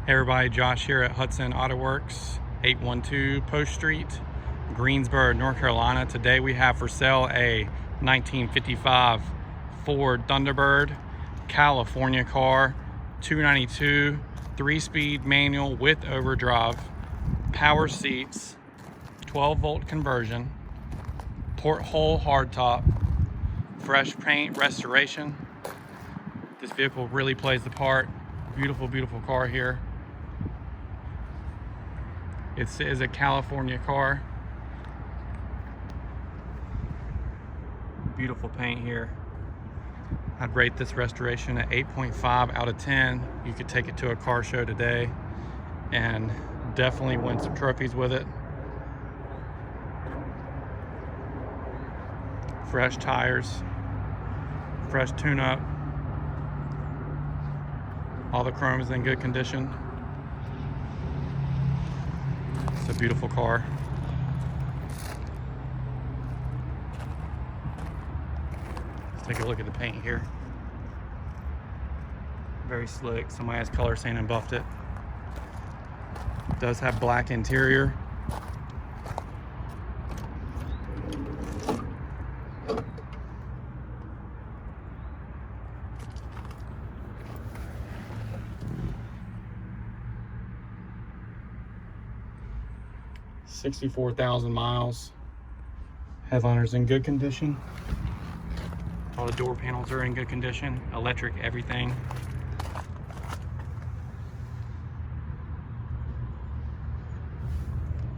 Hey everybody, Josh here at Hudson Autoworks, 812 Post Street, Greensboro, North Carolina. Today we have for sale a 1955 Ford Thunderbird, California car, 292, 3-speed manual with overdrive, power seats, 12-volt conversion, Porthole hardtop, fresh paint restoration. This vehicle really plays the part. Beautiful, beautiful car here. It is a California car. Beautiful paint here. I'd rate this restoration at 8.5 out of 10. You could take it to a car show today and definitely win some trophies with it. Fresh tires, fresh tune-up. All the chrome is in good condition. It's a beautiful car. Let's take a look at the paint here. Very slick. Somebody has color sand and buffed it. It does have black interior. $64,000 miles. Headliner's in good condition. All the door panels are in good condition. Electric, everything.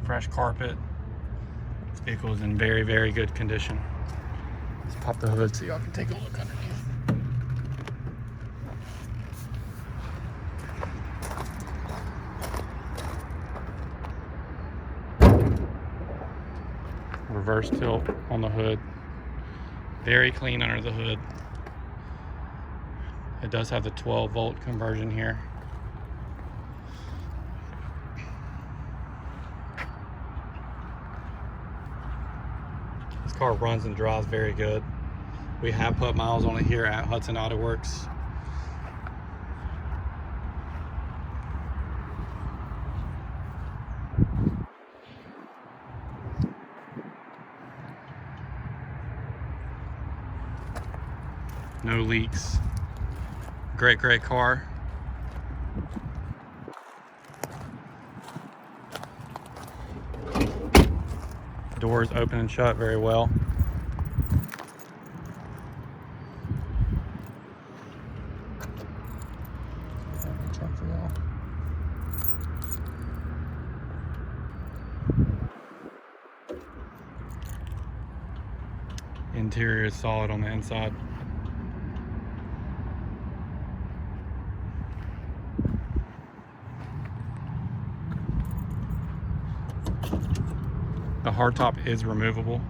Fresh carpet. This vehicle is in very, very good condition. Let's pop the hood so y'all can take a look underneath. Reverse tilt on the hood. Very clean under the hood. It does have the 12-volt conversion here. This car runs and drives very good. We have put miles on it here at Hudson Autoworks. No leaks. Great, great car. Doors open and shut very well. Check for y'all. Interior is solid on the inside. The hardtop is removable.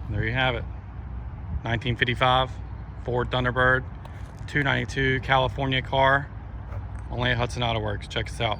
There you have it. 1955 Ford Thunderbird, 292 California car, only at Hudson Autoworks. Check us out.